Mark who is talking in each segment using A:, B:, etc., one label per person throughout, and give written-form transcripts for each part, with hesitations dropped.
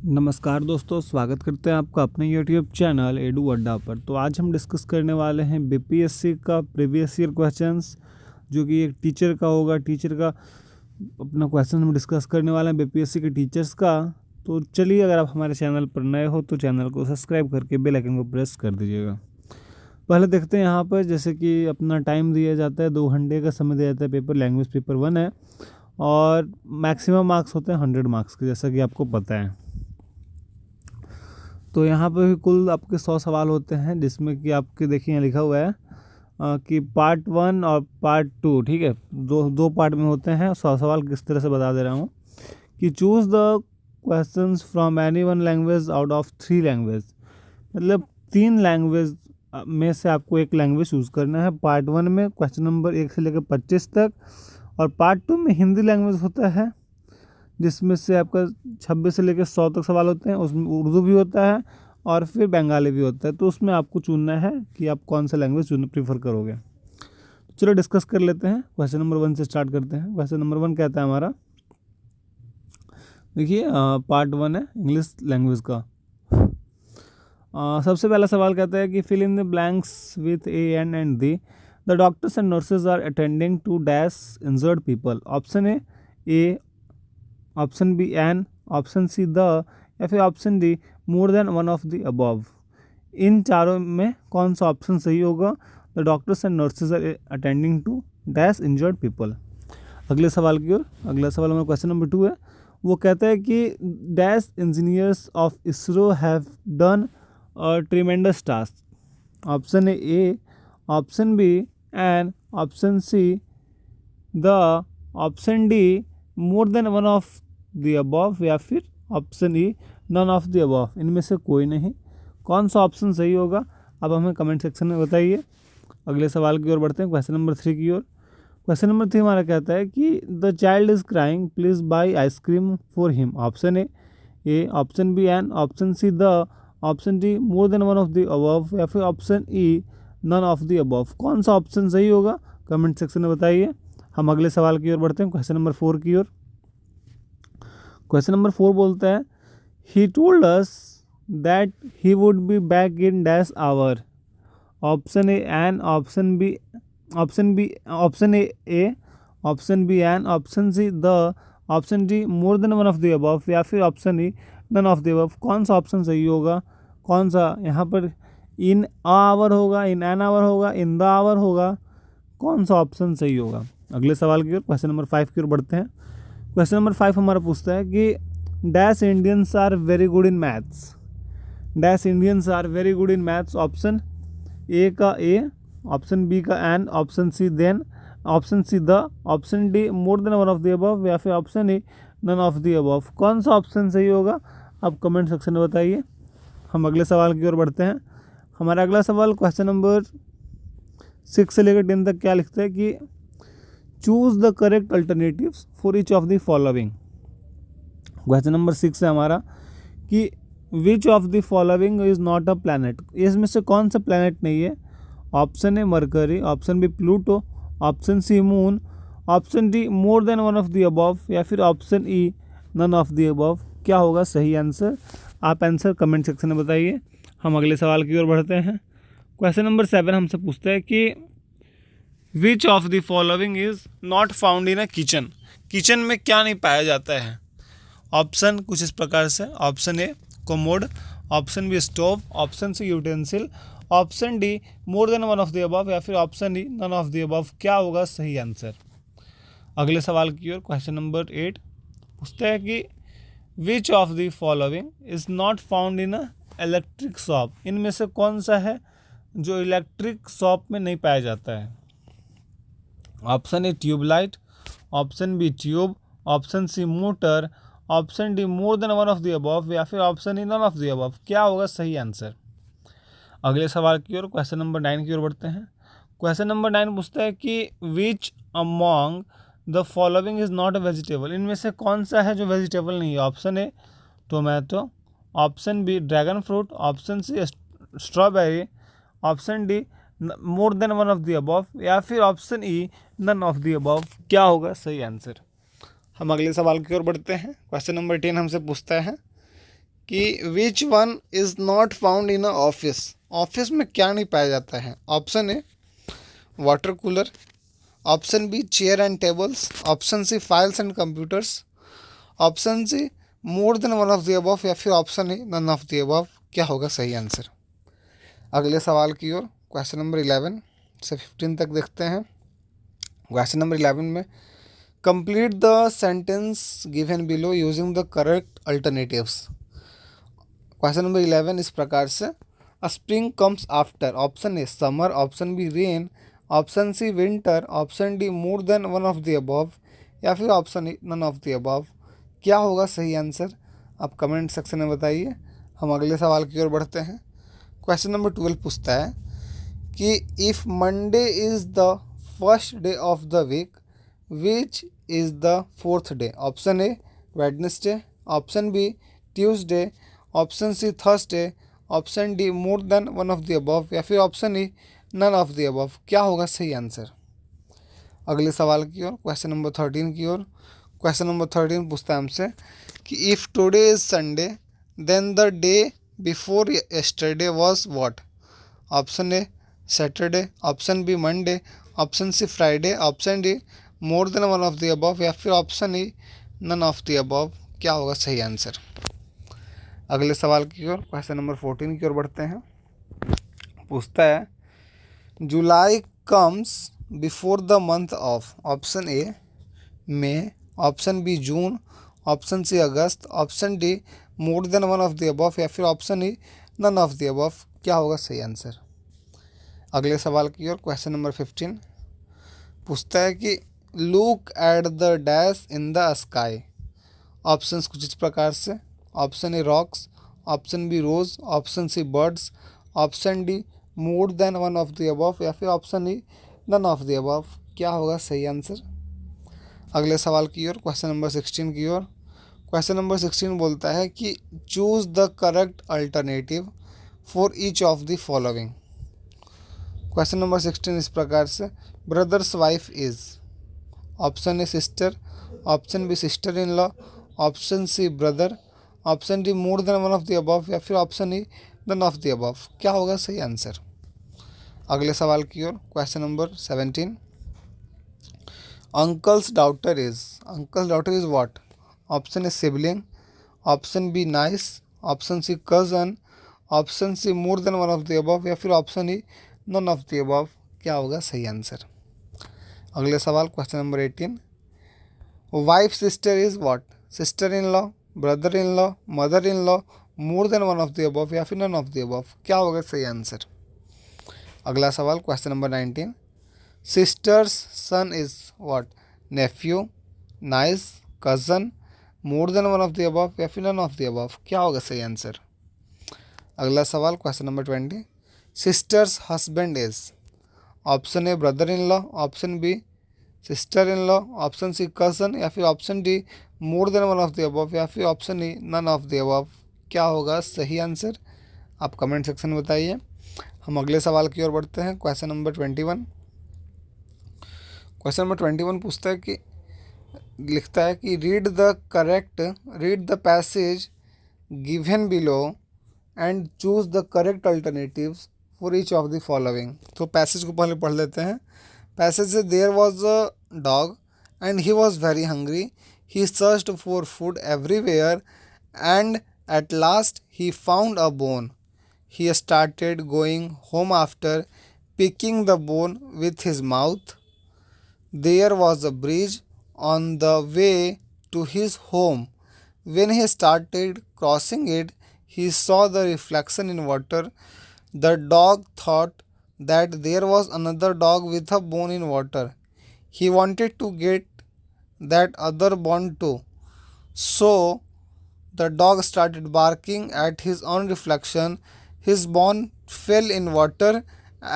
A: नमस्कार दोस्तों, स्वागत करते हैं आपका अपने यूट्यूब चैनल एडू अड्डा पर। तो आज हम डिस्कस करने वाले हैं बीपीएससी का प्रीवियस ईयर क्वेश्चंस, जो कि एक टीचर का होगा। टीचर का अपना क्वेश्चन हम डिस्कस करने वाले हैं बीपीएससी के टीचर्स का। तो चलिए, अगर आप हमारे चैनल पर नए हो तो चैनल को सब्सक्राइब करके बेल आइकन को प्रेस कर दीजिएगा। पहले देखते हैं यहाँ पर, जैसे कि अपना टाइम दिया जाता है, 2 घंटे का समय दिया जाता है। पेपर लैंग्वेज पेपर 1 है और मैक्सिमम मार्क्स होते हैं 100 मार्क्स के, जैसा कि आपको पता है। तो यहाँ पे भी कुल आपके 100 सवाल होते हैं, जिसमें कि आपके देखिए यहाँ लिखा हुआ है कि पार्ट 1 और पार्ट 2, ठीक है, दो पार्ट में होते हैं। 100 सवाल किस तरह से बता दे रहा हूँ कि choose the questions from any one language out of 3 language, मतलब 3 लैंग्वेज में से आपको एक लैंग्वेज चूज़ करना है। पार्ट 1 में क्वेश्चन नंबर 1 से लेकर 25 तक, और पार्ट 2 में हिंदी लैंग्वेज होता है, जिसमें से आपका 26 से लेकर 100 तक सवाल होते हैं। उसमें उर्दू भी होता है और फिर बंगाली भी होता है। तो उसमें आपको चुनना है कि आप कौन सा लैंग्वेज चुनना प्रीफर करोगे। तो चलो डिस्कस कर लेते हैं। क्वेश्चन नंबर 1 से स्टार्ट करते हैं। क्वेश्चन नंबर 1 कहता है हमारा, देखिए पार्ट 1 है इंग्लिश लैंग्वेज का। सबसे पहला सवाल कहता है कि fill in the blanks with a an and the. The doctors and nurses are attending to dash injured people. Option A, option B an, option C the, या फिर option D more than one of the above. इन चारों में कौन सा ऑप्शन सही होगा? The doctors and nurses are attending to dash injured people. अगले सवाल की ओर। अगला सवाल हमारा क्वेश्चन नंबर 2 है। वो कहता है कि dash engineers of ISRO have done a tremendous task. Option A, option B an, option C the, option D more than one of the above, या फिर option E none of the above. इनमें से कोई नहीं। कौन सा ऑप्शन सही होगा अब हमें कमेंट सेक्शन में बताइए। अगले सवाल की ओर बढ़ते हैं, क्वेश्चन नंबर 3 की ओर। क्वेश्चन नंबर 3 हमारा कहता है कि the child is crying, please buy ice cream for him. Option A, option B an, option C the, option D more than one of the above, या फिर option E none of the above. कौन सा ऑप्शन सही होगा comment section में बताइए। हम अगले सवाल की ओर बढ़ते हैं, क्वेश्चन नंबर 4 की ओर। क्वेश्चन नंबर 4 बोलता है, he told us that he would be back in dash hour. Option A an, option B, option A, option B an, option C the, option D more than one of the above, या फिर option E none of the above. कौन सा ऑप्शन सही होगा? कौन सा यहाँ पर इन आवर होगा, इन एन आवर होगा, इन द आवर होगा? कौन सा ऑप्शन सही होगा? अगले सवाल की ओर, क्वेश्चन नंबर 5 की ओर बढ़ते हैं। क्वेश्चन नंबर 5 हमारा पूछता है कि dash Indians are very good in maths. Dash Indians are very good in maths. Option A का ए, ऑप्शन बी का an, option C then, option C the, option D more than one of the above, या फिर option A none of the above. कौन सा ऑप्शन सही होगा आप कमेंट सेक्शन में बताइए। हम अगले सवाल की ओर बढ़ते हैं। हमारा अगला सवाल क्वेश्चन नंबर 6 से लेकर 10 तक क्या लिखता है कि choose the correct alternatives for each of the following. Question number 6 है हमारा कि which of the following is not a planet. इसमें से कौन सा प्लैनेट नहीं है? Option A Mercury, option B Pluto, option C moon, option D more than one of the above, या फिर option E none of the above. क्या होगा सही आंसर? आप आंसर कमेंट सेक्शन में बताइए। हम अगले सवाल की ओर बढ़ते हैं। क्वेश्चन नंबर 7 हमसे पूछता है कि which of the following is not found in a kitchen. Kitchen में क्या नहीं पाया जाता है? ऑप्शन कुछ इस प्रकार से। Option A commode, option B stove, option C utensil, option D more than one of the above, या फिर option D none of the above. क्या होगा सही आंसर? अगले सवाल की ओर, क्वेश्चन नंबर 8 पूछता है कि which of the following is not found in a electric shop. इनमें से कौन सा है जो इलेक्ट्रिक शॉप में नहीं पाया जाता है? Option A tube light, option B tube, option C motor, option D more than one of the above, या फिर option E none of the above. क्या होगा सही आंसर? अगले सवाल की ओर, क्वेश्चन नंबर 9 की ओर बढ़ते हैं। क्वेश्चन नंबर 9 पूछता है कि which among the following is not a vegetable. इनमें से कौन सा है जो वेजिटेबल नहीं है? Option A tomato, option B dragon fruit, option C strawberry, option D more than one of the above, या फिर option E none of the above. क्या होगा सही आंसर? हम अगले सवाल की ओर बढ़ते हैं। क्वेश्चन नंबर 10 हमसे पूछता है
B: कि which one is not found in a office, office में क्या नहीं पाया जाता है? Option A water cooler, option B chair and tables, option C files and computers, option C more than one of the above, या फिर option A none of the above. क्या होगा सही आंसर? अगले सवाल की ओर, क्वेश्चन नंबर 11 से 15 तक देखते हैं। क्वेश्चन नंबर 11 में complete the sentence given below using the correct alternatives. Question number 11 इस प्रकार से, a spring comes after, option A summer, option B rain, option C winter, option D more than one of the above, या फिर option E none of the above. क्या होगा सही answer? आप comment section में बताइए। हम अगले सवाल की ओर बढ़ते हैं। क्वेश्चन नंबर 12 पूछता है कि if Monday is the first day of the week which is the fourth day. Option A Wednesday, option B Tuesday, option C Thursday, option D more than one of the above, या फिर option E none of the above. क्या होगा सही answer? अगले सवाल की ओर, question number 13 की ओर। क्वेश्चन नंबर 13 पूछता है हमसे कि if today is Sunday then the day before yesterday was what. Option A Saturday, option B Monday, option C Friday, option D more than one of the above, या फिर option E none of the above. क्या होगा सही answer? अगले सवाल की ओर, question number 14 की ओर बढ़ते हैं। पूछता है July comes before the month of. Option A May, option B June, option C August, option D more than one of the above, या फिर option E none of the above. क्या होगा सही आंसर? अगले सवाल की ओर, क्वेश्चन नंबर 15 पूछता है कि look at the dash in the sky. Options कुछ इस प्रकार से, option A rocks, option B rose, option C birds, option D more than one of the above, या फिर option E none of the above. क्या होगा सही answer? अगले सवाल की ओर, क्वेश्चन नंबर 16 की ओर। क्वेश्चन नंबर 16 बोलता है कि choose the correct alternative for each of the following. Question number 16 इस प्रकार से, brother's wife is. Option A sister, option B sister in law, option C brother, option D more than one of the above, या फिर option E none of the above. क्या होगा सही answer? अगले सवाल की ओर, question number 17, uncle's daughter is what? Option A sibling, option B niece, option C cousin, option C more than one of the above, या फिर option E none of the above। क्या होगा सही आंसर? अगले सवाल, question number 18, wife sister is what? Sister in law, brother in law, mother in law, more than one of the above, या फिर none of the above। क्या होगा सही आंसर? अगला सवाल, question number 19, sisters son is what? Nephew, niece, cousin, more than one of the above, या फिर none of the above. क्या होगा सही आंसर? अगला सवाल, question number 20, sisters husband is. Option A brother in law, option B sister in law, option C cousin, या फिर option D more than one of the above, या फिर option E none of the above. क्या होगा सही answer? आप comment section में बताइए। हम अगले सवाल की ओर बढ़ते हैं। Question number 21। क्वेश्चन नंबर 21 पूछता है कि लिखता है कि read the passage given below and choose the correct alternatives for each of the following. तो पैसेज को पहले पढ़ लेते हैं। पैसेज से, there was a dog and he was very hungry, he searched for food everywhere and at last he found a bone, he started going home after picking the bone with his mouth, there was a bridge on the way to his home. When he started crossing it, he saw the reflection in water. The dog thought that there was another dog with a bone in water. He wanted to get that other bone too. So the dog started barking at his own reflection. His bone fell in water.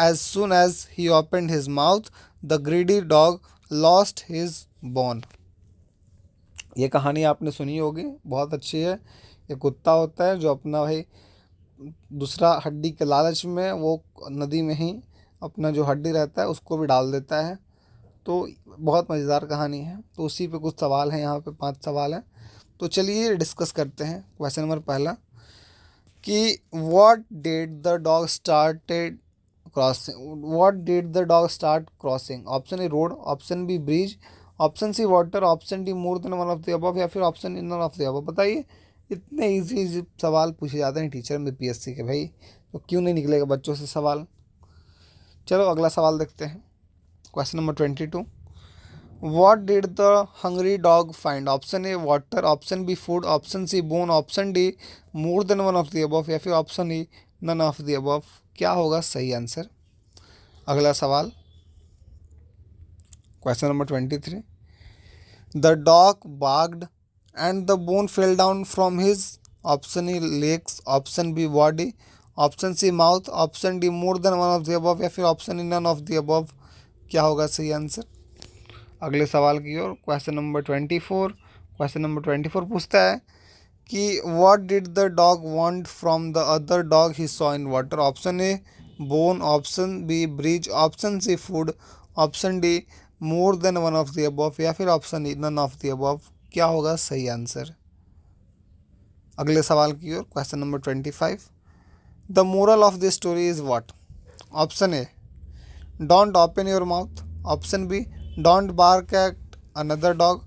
B: As soon as he opened his mouth, the greedy dog lost his bone. ये कहानी आपने सुनी होगी, बहुत अच्छी है। एक कुत्ता होता है जो अपना भाई दूसरा हड्डी के लालच में वो नदी में ही अपना जो हड्डी रहता है उसको भी डाल देता है। तो बहुत मज़ेदार कहानी है। तो उसी पे कुछ सवाल हैं, यहाँ पे 5 सवाल हैं। तो चलिए डिस्कस करते हैं। क्वेश्चन नंबर पहला, कि what did the dog started crossing, what did the dog start crossing? Option A road, option B bridge, option C water, option D more than one of the above, या फिर option none of the above. बताइए, इतने easy सवाल पूछे जाते हैं teacher में PSC के भाई, तो क्यों नहीं निकलेगा बच्चों से सवाल। चलो अगला सवाल देखते हैं। Question number 22, what did the hungry dog find? Option A water, option B food, option C bone, option D more than one of the above, या फिर option E none of the above. क्या होगा सही answer? अगला सवाल question number 23, the dog barked and the bone fell down from his, option E legs, option B body, option C mouth, option D more than one of the above, या फिर option E none of the above. क्या होगा सही answer? अगले सवाल की ओर। Question number 24, question number 24 पूछता है कि what did the dog want from the other dog he saw in water? Option A bone, option B bridge, option C food, option D more than one of the above, या फिर option E none of the above. क्या होगा सही answer? अगले सवाल की ओर। Question number 25, the moral of the story is what? Option A don't open your mouth, option B don't bark at another dog,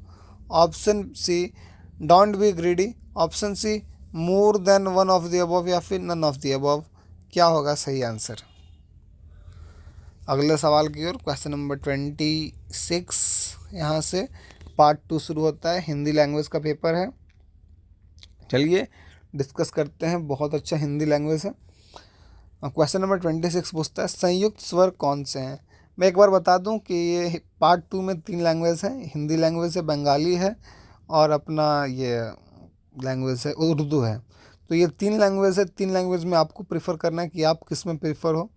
B: option C don't be greedy, option C more than one of the above, या फिर none of the above. क्या होगा सही answer? अगले सवाल की ओर। Question number 26, यहाँ से पार्ट 2 शुरू होता है, हिंदी लैंग्वेज का पेपर है। चलिए डिस्कस करते हैं, बहुत अच्छा हिंदी लैंग्वेज है। क्वेश्चन नंबर 26 पूछता है संयुक्त स्वर कौन से हैं? मैं एक बार बता दूं कि ये पार्ट 2 में 3 लैंग्वेज हैं, हिंदी लैंग्वेज है, बंगाली है, और अपना ये लैंग्वेज है उर्दू है। तो ये 3 लैंग्वेज है, 3 लैंग्वेज में आपको प्रीफर करना है कि आप किस में प्रीफर हो,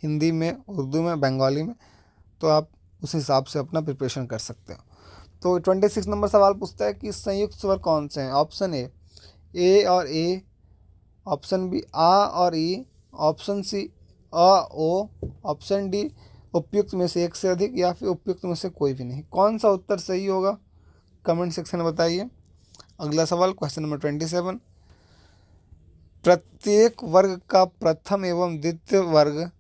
B: हिंदी में, उर्दू में, बंगाली में। तो आप उस हिसाब से अपना प्रिपरेशन कर सकते हो। तो 26 नंबर सवाल पूछता है कि संयुक्त स्वर कौन से हैं? ऑप्शन ए और ए, ऑप्शन बी आ और ई, ऑप्शन सी अ ओ, ऑप्शन डी उपयुक्त में से एक से अधिक, या फिर उपयुक्त में से कोई भी नहीं। कौन सा उत्तर सही होगा कमेंट सेक्शन में बताइए। अगला सवाल क्वेश्चन नंबर 27, प्रत्येक वर्ग का प्रथम एवं द्वितीय वर्ग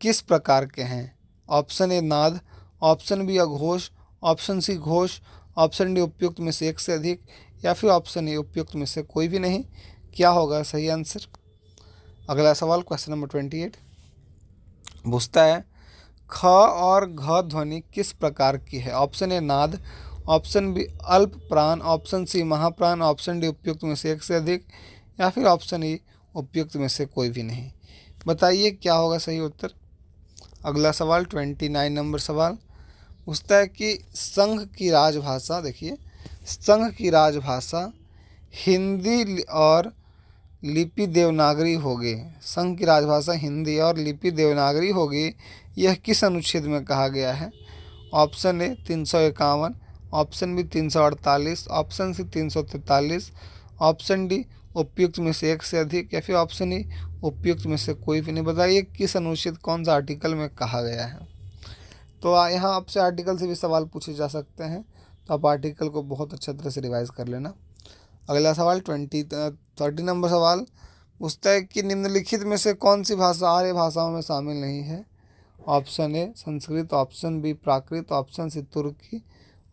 B: किस प्रकार के हैं? ऑप्शन ए नाद, ऑप्शन बी अघोष, ऑप्शन सी घोष, ऑप्शन डी उपयुक्त में से एक से अधिक, या फिर ऑप्शन ए उपयुक्त में से कोई भी नहीं। क्या होगा सही आंसर? अगला सवाल क्वेश्चन नंबर 28 पूछता है ख और घ ध्वनि किस प्रकार की है? ऑप्शन ए नाद, ऑप्शन बी अल्प प्राण, ऑप्शन सी महाप्राण, ऑप्शन डी उपयुक्त में से एक से अधिक, या फिर ऑप्शन ई उपयुक्त में से कोई भी नहीं। बताइए क्या होगा सही उत्तर? अगला सवाल 29 नंबर सवाल पूछता है कि संघ की राजभाषा, देखिए संघ की राजभाषा हिंदी और लिपि देवनागरी होगी। संघ की राजभाषा हिंदी और लिपि देवनागरी होगी, यह किस अनुच्छेद में कहा गया है? Option A 351, option B 348, option C 343, option D उपयुक्त में से एक से अधिक, या फिर ऑप्शन ई उपयुक्त में से कोई भी नहीं। बताइए किस अनुच्छेद, कौन सा आर्टिकल में कहा गया है? तो यहाँ आपसे आर्टिकल से भी सवाल पूछे जा सकते हैं, तो आप आर्टिकल को बहुत अच्छा तरह से रिवाइज कर लेना। अगला सवाल 30 नंबर सवाल पूछता है कि निम्नलिखित में से कौन सी भाषा आर्य भाषाओं में शामिल नहीं है? Option A Sanskrit, option B Prakrit, option C तुर्की,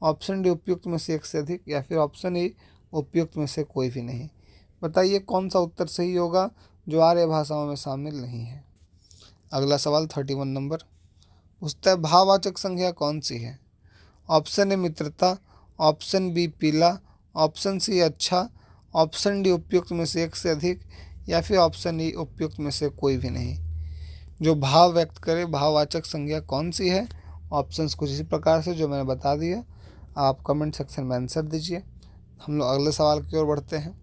B: ऑप्शन डी उपयुक्त में से एक से अधिक, या फिर ऑप्शन ई उपयुक्त में से कोई भी नहीं। बताइए कौन सा उत्तर सही होगा जो आर्य भाषाओं में शामिल नहीं है? अगला सवाल 31 नंबर पूछता है भाववाचक संज्ञा कौन सी है? ऑप्शन ए मित्रता, ऑप्शन बी पीला, ऑप्शन सी अच्छा, ऑप्शन डी उपयुक्त में से एक से अधिक, या फिर ऑप्शन ई उपयुक्त में से कोई भी नहीं। जो भाव व्यक्त करे भाववाचक संज्ञा कौन सी है? ऑप्शंस कुछ इसी प्रकार से जो मैंने बता दिया, आप कमेंट सेक्शन में आंसर दीजिए। हम लोग अगले सवाल की ओर बढ़ते हैं।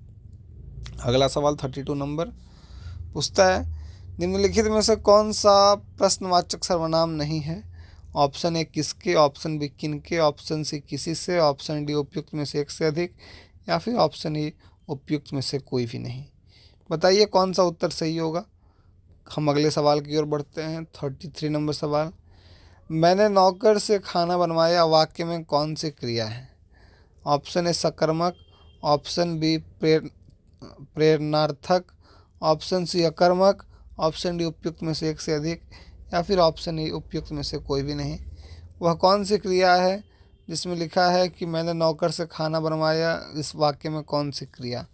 B: अगला सवाल 32 नंबर पूछता है निम्नलिखित में से कौन सा प्रश्नवाचक सर्वनाम नहीं है? ऑप्शन ए किसके, ऑप्शन बी किनके, ऑप्शन सी किसी से, ऑप्शन डी उपयुक्त में से एक से अधिक, या फिर ऑप्शन ई उपयुक्त में से कोई भी नहीं। बताइए कौन सा उत्तर सही होगा। हम अगले सवाल की ओर बढ़ते हैं। 33 नंबर सवाल, मैंने नौकर से खाना बनवाया वाक्य में कौन सी क्रिया है? ऑप्शन ए सकर्मक, ऑप्शन बी प्रेरणार्थक, ऑप्शन सी अकर्मक, ऑप्शन डी उपयुक्त में से एक से अधिक, या फिर ऑप्शन ई उपयुक्त में से कोई भी नहीं। वह कौन सी क्रिया है जिसमें लिखा है कि मैंने नौकर से खाना बनवाया, इस वाक्य में कौन सी क्रिया।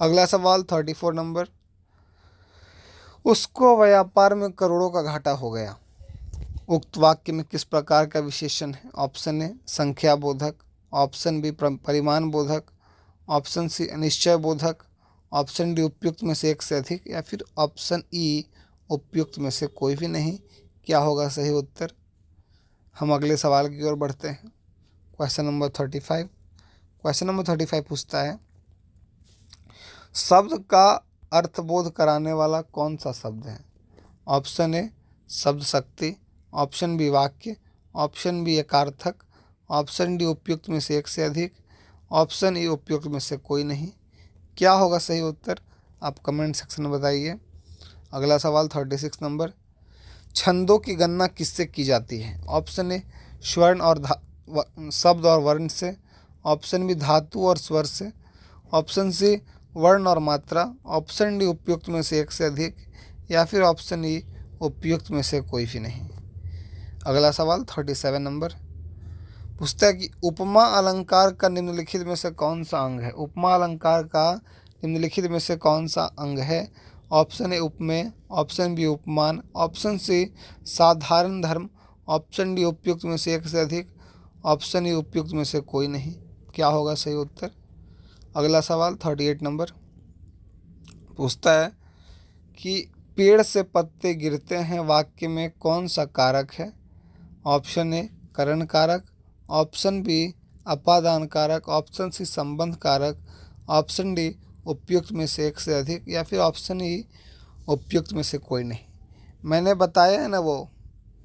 B: अगला सवाल 34 नंबर, उसको व्यापार में करोड़ों का घाटा हो गया, उक्त वाक्य में किस प्रकार का विशेषण है। ऑप्शन ए संख्या बोधक, ऑप्शन बी परिमाण बोधक, ऑप्शन सी अनिश्चय बोधक, ऑप्शन डी उपयुक्त में से एक से अधिक, या फिर ऑप्शन ई उपयुक्त में से कोई भी नहीं। क्या होगा सही उत्तर। हम अगले सवाल की ओर बढ़ते हैं। Question number 35। क्वेश्चन नंबर 35 पूछता है, शब्द का अर्थबोध कराने वाला कौन सा शब्द है। ऑप्शन ए शब्द शक्ति, ऑप्शन बी वाक्य, ऑप्शन बी एकार्थक, ऑप्शन डी उपयुक्त में से एक से अधिक, ऑप्शन ई उपयुक्त में से कोई नहीं। क्या होगा सही उत्तर, आप कमेंट सेक्शन में बताइए। अगला सवाल 36 नंबर, छंदों की गणना किससे की जाती है। ऑप्शन ए स्वर्ण और शब्द और वर्ण से, ऑप्शन बी धातु और स्वर से, ऑप्शन सी वर्ण और मात्रा, ऑप्शन डी उपयुक्त में से एक से अधिक, या फिर ऑप्शन ई उपयुक्त में से कोई भी नहीं। अगला सवाल 37 नंबर पूछता है कि उपमा अलंकार का निम्नलिखित में से कौन सा अंग है। उपमा अलंकार का निम्नलिखित में से कौन सा अंग है। ऑप्शन ए उपमेय, ऑप्शन बी उपमान, ऑप्शन सी साधारण धर्म, ऑप्शन डी उपयुक्त में से एक से अधिक, ऑप्शन ई उपयुक्त में से कोई नहीं। क्या होगा सही उत्तर। अगला सवाल 38 नंबर पूछता है कि पेड़ से पत्ते गिरते हैं वाक्य में कौन सा कारक है। ऑप्शन ए करण कारक, ऑप्शन बी अपादान कारक, ऑप्शन सी संबंध कारक, ऑप्शन डी उपयुक्त में से एक से अधिक, या फिर ऑप्शन ई उपयुक्त में से कोई नहीं। मैंने बताया है ना वो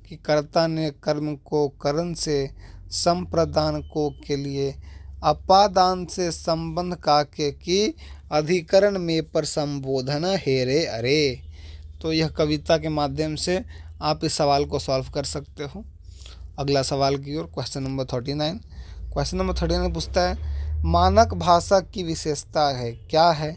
B: कि कर्ता ने कर्म को करण से संप्रदान को के लिए अपादान से संबंध का के की अधिकरण में पर संबोधन हेरे अरे। तो यह कविता के माध्यम से आप इस सवाल को सॉल्व कर सकते हो। अगला सवाल की ओर क्वेश्चन नंबर 39। क्वेश्चन नंबर 39 पूछता है, मानक भाषा की विशेषता है क्या है।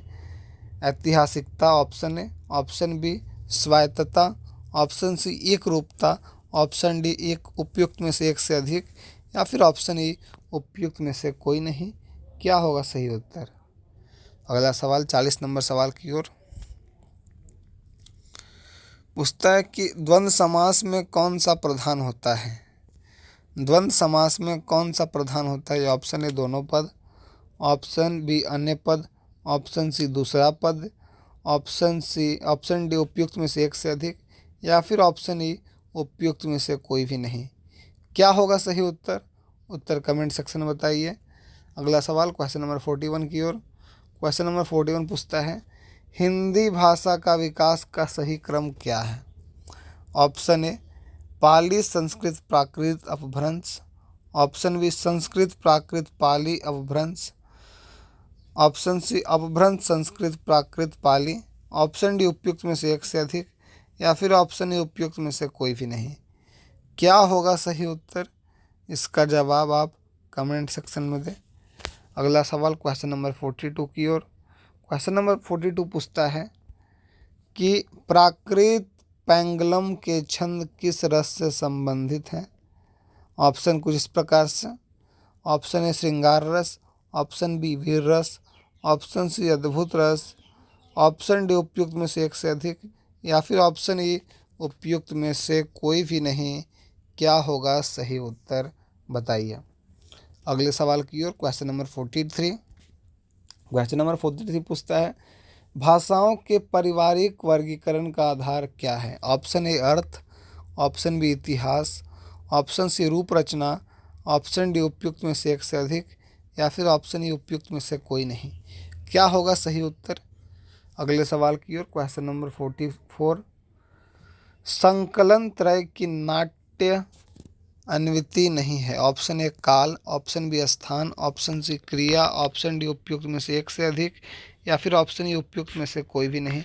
B: ऐतिहासिकता ऑप्शन ए, ऑप्शन बी स्वायत्तता, ऑप्शन सी एक रूपता, ऑप्शन डी एक उपयुक्त में से एक से अधिक, या फिर ऑप्शन ई उपयुक्त में से कोई नहीं। क्या होगा सही उत्तर। अगला सवाल 40 नंबर सवाल की ओर पूछता है कि द्वंद्व समास में कौन सा प्रधान होता है। द्वंद्व समास में कौन सा प्रधान होता है। ऑप्शन ए दोनों पद, ऑप्शन बी अन्य पद, ऑप्शन सी दूसरा पद, ऑप्शन डी उपयुक्त में से एक से अधिक, या फिर ऑप्शन ई उपयुक्त में से कोई भी नहीं। क्या होगा सही उत्तर। उत्तर कमेंट सेक्शन में बताइए। अगला सवाल क्वेश्चन नंबर 41 की ओर। क्वेश्चन नंबर 41 पूछता है, हिंदी भाषा का विकास का सही क्रम क्या है। ऑप्शन ए पाली संस्कृत प्राकृत अपभ्रंश, ऑप्शन बी संस्कृत प्राकृत पाली अपभ्रंश, ऑप्शन सी अपभ्रंश संस्कृत प्राकृत पाली, ऑप्शन डी उपयुक्त में से एक से अधिक, या फिर ऑप्शन ई उपयुक्त में से कोई भी नहीं। क्या होगा सही उत्तर। इसका जवाब आप कमेंट सेक्शन में दें। अगला सवाल क्वेश्चन नंबर 42 की ओर। क्वेश्चन नंबर 42 पूछता है कि प्राकृत पैंगलम के छंद किस रस से संबंधित हैं। ऑप्शन कुछ इस प्रकार से, ऑप्शन ए श्रृंगार रस, ऑप्शन बी वीर रस, ऑप्शन सी अद्भुत रस, ऑप्शन डी उपयुक्त में से एक से अधिक, या फिर ऑप्शन ई उपयुक्त में से कोई भी नहीं। क्या होगा सही उत्तर बताइए। अगले सवाल की ओर क्वेश्चन नंबर 43। क्वेश्चन नंबर 43 पूछता है, भाषाओं के पारिवारिक वर्गीकरण का आधार क्या है। ऑप्शन ए अर्थ, ऑप्शन बी इतिहास, ऑप्शन सी रूप रचना, ऑप्शन डी उपयुक्त में से एक से अधिक, या फिर ऑप्शन ई उपयुक्त में से कोई नहीं। क्या होगा सही उत्तर। अगले सवाल की ओर क्वेश्चन नंबर 44, संकलन त्रय की नाट्य अन्विति नहीं है। ऑप्शन ए काल, ऑप्शन बी स्थान, ऑप्शन सी क्रिया, ऑप्शन डी उपयुक्त में से एक से अधिक, या फिर ऑप्शन ई उपयुक्त में से कोई भी नहीं।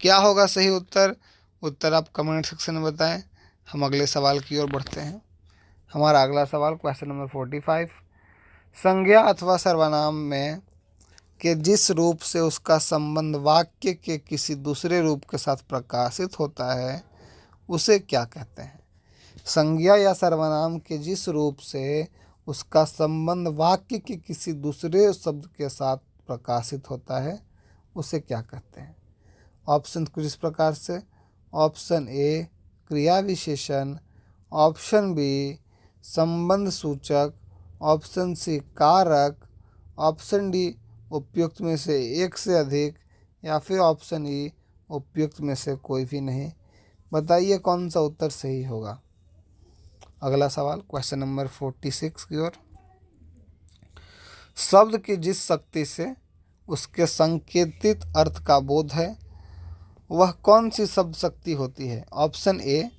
B: क्या होगा सही उत्तर। उत्तर आप कमेंट सेक्शन में बताएं। हम अगले सवाल की ओर बढ़ते हैं। हमारा अगला सवाल क्वेश्चन नंबर 45, संज्ञा अथवा सर्वनाम में कि जिस रूप से उसका संबंध वाक्य के किसी दूसरे रूप के साथ प्रकाशित होता है उसे क्या कहते हैं? संज्ञा या सर्वनाम के जिस रूप से उसका संबंध वाक्य के किसी दूसरे शब्द के साथ प्रकाशित होता है उसे क्या कहते हैं? ऑप्शन कुछ इस प्रकार से: ऑप्शन ए क्रिया विशेषण, ऑप्शन बी संबंध सूचक, ऑप्शन सी कारक, ऑप्शन डी उपयुक्त में से एक से अधिक, या फिर ऑप्शन ई उपयुक्त में से कोई भी नहीं। बताइए कौन सा उत्तर सही होगा। अगला सवाल क्वेश्चन नंबर 46 की ओर। शब्द की जिस शक्ति से उसके संकेतित अर्थ का बोध है वह कौन सी शब्द शक्ति होती है? ऑप्शन ए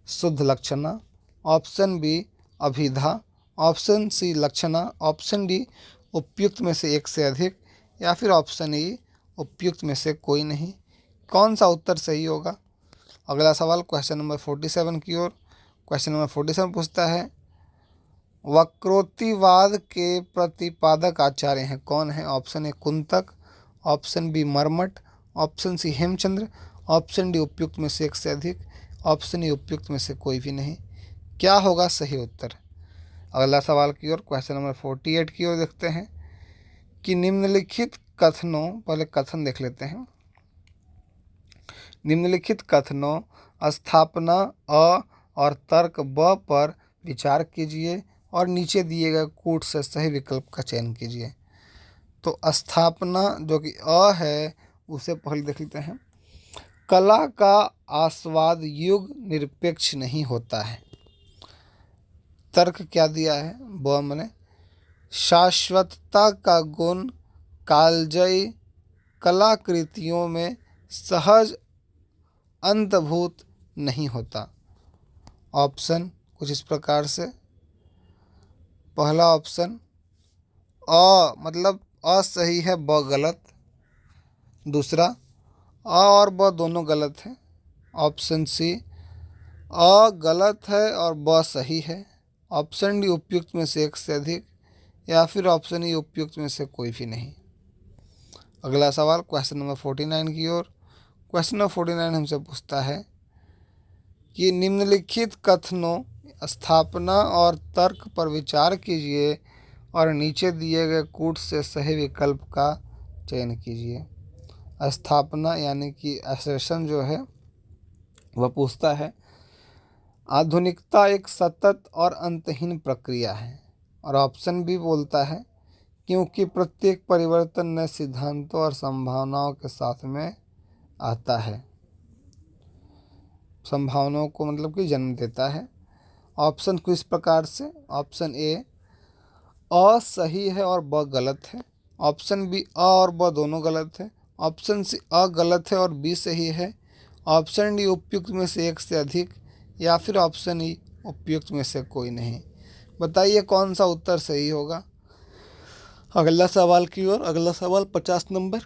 B: शुद्ध लक्षणा, ऑप्शन बी अभिधा, ऑप्शन सी लक्षणा, ऑप्शन डी उपयुक्त में से एक से अधिक, या फिर ऑप्शन ई उपयुक्त में से कोई नहीं। कौन सा उत्तर सही होगा? अगला सवाल क्वेश्चन नंबर 47 की ओर। क्वेश्चन नंबर 47 पूछता है वक्रोक्तिवाद के प्रतिपादक आचार्य हैं कौन है? Option A Kuntak, option B Mammat, option C Hemchandra, option D उपयुक्त में से एक से अधिक, ऑप्शन ई उपयुक्त में से कोई भी नहीं। क्या होगा सही उत्तर? अगला सवाल की ओर क्वेश्चन नंबर 48 की ओर देखते हैं कि निम्नलिखित कथनों, पहले कथन देख लेते हैं। निम्नलिखित कथनों स्थापना अ और तर्क ब पर विचार कीजिए और नीचे दिए गए कूट से सही विकल्प का चयन कीजिए। तो स्थापना जो कि अ है उसे पहले देख लेते हैं। कला का आस्वाद युग निरपेक्ष नहीं होता है। तर्क क्या दिया है? ब मने शाश्वतता का गुण कालजयी कलाकृतियों में सहज अंतर्भूत नहीं होता। ऑप्शन कुछ इस प्रकार से: पहला ऑप्शन अ मतलब अ सही है, ब गलत। दूसरा अ और ब दोनों गलत है। ऑप्शन सी अ गलत है और ब सही है। ऑप्शन डी उपयुक्त में से एक से अधिक, या फिर ऑप्शन ई उपयुक्त में से कोई भी नहीं। अगला सवाल क्वेश्चन नंबर 49 की ओर। क्वेश्चन नंबर 49 हमसे पूछता है कि निम्नलिखित कथनों स्थापना और तर्क पर विचार कीजिए और नीचे दिए गए कूट से सही विकल्प का चयन कीजिए। स्थापना यानी कि असर्शन जो है वह पूछता है आधुनिकता एक सतत और अंतहीन प्रक्रिया है, और ऑप्शन बी बोलता है क्योंकि प्रत्येक परिवर्तन नए सिद्धांतों और संभावनाओं के साथ में आता है। संभावनाओं को मतलब कि जन्म देता है। ऑप्शन को इस प्रकार से: ऑप्शन ए अ सही है और ब गलत है, ऑप्शन बी अ और ब दोनों गलत है, ऑप्शन सी अ गलत है और बी सही है, ऑप्शन डी उपयुक्त में से एक से अधिक, या फिर ऑप्शन ई उपयुक्त में से कोई नहीं। बताइए कौन सा उत्तर सही होगा। अगला सवाल की ओर। अगला सवाल 50 नंबर